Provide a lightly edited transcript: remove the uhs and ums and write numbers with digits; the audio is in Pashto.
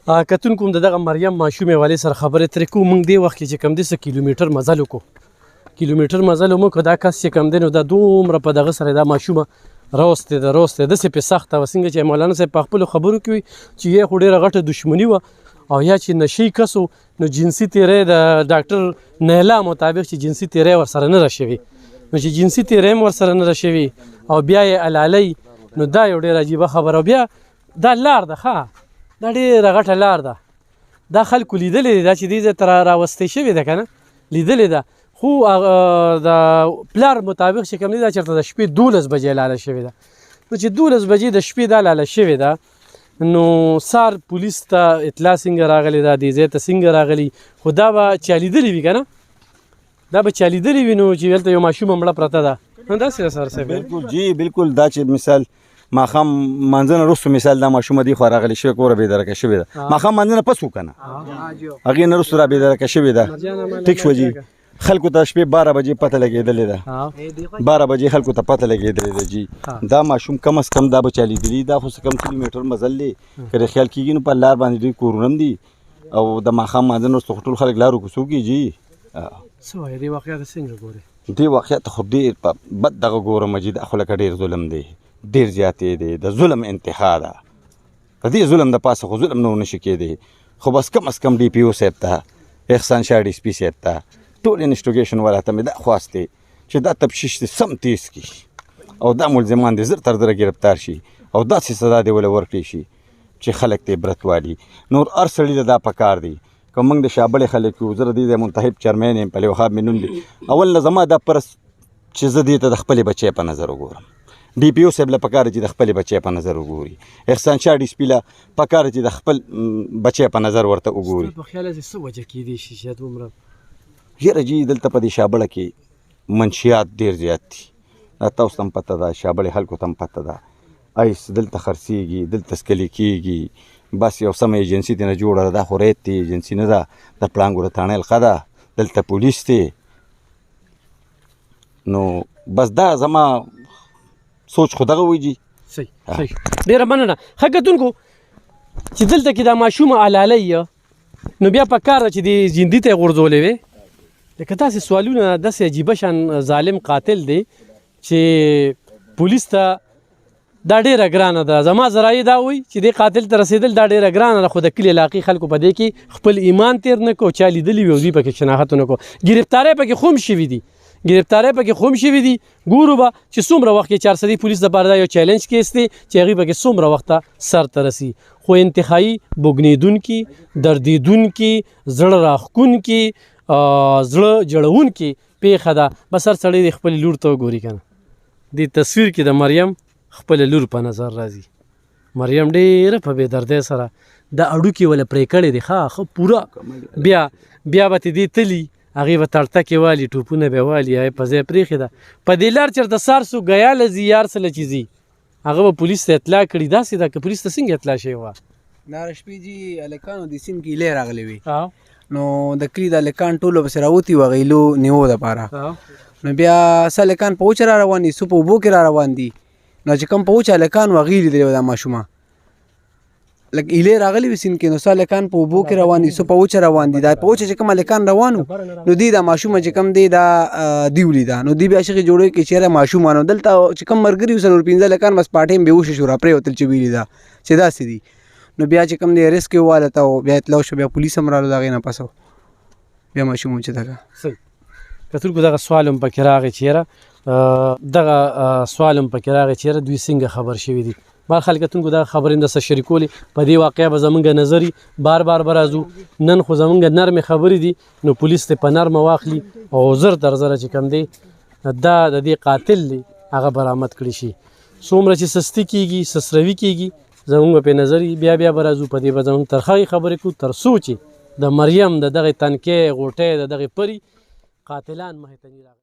کتونکو هم د دغه مریم ماشومې والې سره خبرې ترې کوو. موږ دې وخت کې چې کوم دی 100 کیلومیټر مزل وکړو، کیلومیټر مزل مو که دا کس چې کوم دی نو دا دومره په دغه سره دا ماشومه راوستې ده داسې پې سخته وه څنګه چې مولانا صاحب په خپلو خبرو کې وي چې یا خو ډېره غټه دشمني وه او یا چې نشي کس و نو جنسي تیری د ډاکټر نیلا مطابق چې جنسي تیری ورسره نه ده شوې، نو چې جنسي تیری هم ورسره نه ده شوې او بیا یې علالی، نو دا یو ډېره عجیبه خبره. او بیا دا لار ده ښه، دا ډېره غټه لار ده، دا خلکو لیدلې ده دا چې دې ځای ته راوستې شوې ده که نه، لیدلې ده. خو د پلار مطابق چې کوم دی دا چېرته د شپې 12 بجې لاله شوې ده، نو چې 12 بجې د شپې دا لاله شوې ده نو سار پولیس ته اطلاع څنګه راغلی ده، دې ځای ته څنګه راغلی، خو دا به چا لیدلې وي که نه، دا به چا لیدلې وي نو چې هلته یو ماشومه مړه پرته ده. نو داسې ده سر صاحب. بالکل جی بالکل، دا چې مثال ماښام مانځه نه وروسته مثال دا ماشومه دې خوا راغلی شوې کوره بېدرکه شوې ده، ماښام مانځه نه پس و که نه هغې نه وروسته را بېدرکه شوې ده. ټیک شوه جی، خلکو ته شپې 12 بجې پته لګېدلې ده، 12 بجې خلکو ته پته لګېدلې ده جی. دا ماشوم کم از کم دا به چا لیدلي، دا خو څه کم کیلومیټر مزل دی، که خیال کېږي نو په لار باندې ډېر کورونه هم دي او د ماښام مانځه نه وروسته خو ټول خلک لارو کوڅو کې جي. څه وایې دې واقعیت څنګه ګورې؟ دې واقعیت خو ډېر په بد دغه ګورم جي، دا خو لکه ډېر ظلم دی، ډېر زیاتې دی، د ظلم انتها ده. د دې ظلم د پاسه خو ظلم نه ونشي کېدی، خو بس کم از کم ډي پي او صاحب ته، احسان شاه ډي اس پي صاحب ته، ټول انسټیګیشن والا ته مې دا خواست دی چې دا تفتیش دې سم تیز کړي او دا ملزمان دې زر تر زره ګرفتار شي او داسې سزا دې ولې ورکړی شي چې خلک ته عبرت والي. نور هر سړي ته دا پکار دی، که موږ د شابلې خلک یو، زه د دې ځای منتخب چیرمین یم، په لوخاب مې نوم دی. اول نه زما دا پرس چې زه دې ته د خپلې بچی په نظر وګورم، ډي پي او صاحب له پکار چې د خپلې بچی په نظر وګوري، احسان شاه ډي اس پي له پکار چې د خپل بچی په نظر ورته وګوري. په خیال څه وجه کېدی شي چې دومره یاره جی دلته په دې شابړه کې منشیات ډېر زیات دي، دا تاسو ته هم پته ده، شابړې خلکو ته هم پته ده، ایس دلته خرڅېږي، دلته څکلې کېږي، بس یو سمه ایجنسي دې نه جوړه ده، دا خو ریت دی ایجنسي نه ده، د پړانګو د تاڼۍ حلقه ده، دلته پولیس دی. نو بس دا زما سوچ خو دغه وي جي. صحیح صحیح، ډېره مننه. ښه کتونکو چې دلته کې دا ماشومه علالی نو بیا په کار ده چې دې زندي ته یې غورځولې وې، لکه داسې سوالونه، داسې عجیبه شان ظالم قاتل دی چې پولیس ته دا ډېره ګرانه ده. زما ذرایع دا وایي چې دې قاتل ته رسېدل دا ډېره ګرانه ده، خو د کلي علاقې خلکو په دې کې خپل ایمان تېر نه کړو، چا لیدلي وي او دوی پکې شناخت ونه کړو. ګرفتارۍ پکې خو هم شوي دي، ګرفتارۍ پکې خو هم شوي دي. ګورو به چې څومره وخت کې 400 پولیس دپاره دا یو چیلنج کیس دی چې هغوی پکې څومره وخته سر ته رسي. خو انتهایي بوږنېدونکي، دردېدونکي، زړه راښکونکي، زړه جړونکې پیښه ده. بس هر سړی د خپلې لور ته وګوري که نه، دې تصویر کې د مریم خپله لور په نظر راځي. مریم ډېره په بې دردۍ سره د اړوکې وله پرې کړې دي، ښه پوره. بیا به دې تلي، هغې به تړتکې والي، ټوپونه به یې والي، هغې په ځای پرېښې ده. په دې لار چېرته سار سو ګیاله ځي، یار سله چې ځي هغه به پولیس ته اطلاع کړي. داسې ده که پولیس ته څنګه اطلاع شوې وه؟ دا شپې جي هلکانو د سیند کې ایلې راغلې وې، نو د کلي د هلکان ټولو پسې راوتي وه غیلو نیو دپاره. نو بیا څه هلکان په وچه را روان دي، څو په اوبو کې را روان دي. نو چې کوم په وچه هلکان وه هغې لیدلې وه دا ماشومه، لکه ایلې راغلې وې سیند کې، نو څه هلکان په اوبو کې روان دي، څو په وچه روان دي. دا په وچه چې کوم هلکان روان وو نو دوی دا ماشومه چې کوم دی دا دوی ولیده، نو دوی بیا شخې جوړوي کې چېرې ماشومانو دلته چې کوم ملګري وو 4-5 هلکان بس پاټۍ بېهوشه شو، راپرېوتل چې ویلي ده چې داسې دي. نو بیا چې کوم دی ریسک یې ووالته او بیا اطلاع شو، بیا پولیس هم رالو د هغې نه پس بیا ماشوم اوچته کړه. صحیح کتونکو دغه سوال هم پکې راغی چې یاره دوی څنګه خبر شوي دي. بار خلک کتونکو دغه خبرې هم درسره شریکولې. په دې واقعه به زمونږ نظر وي، بار به راځو. نن خو زمونږ نرمې خبرې دي، نو پولیس ته په نرمه واخلي او زر تر زره چې کوم دی دا د دې قاتل دی هغه برآمد کړي شي. څومره چې سستي کېږي، سسروي کېږي، زمونږ په نظر بیا به راځو. په دې به زمونږ ترخه خبرې کوو تر څو چې د مریم د دغې تنکۍ غوټۍ د دغې پري قاتلان مخې ته نه راغلي.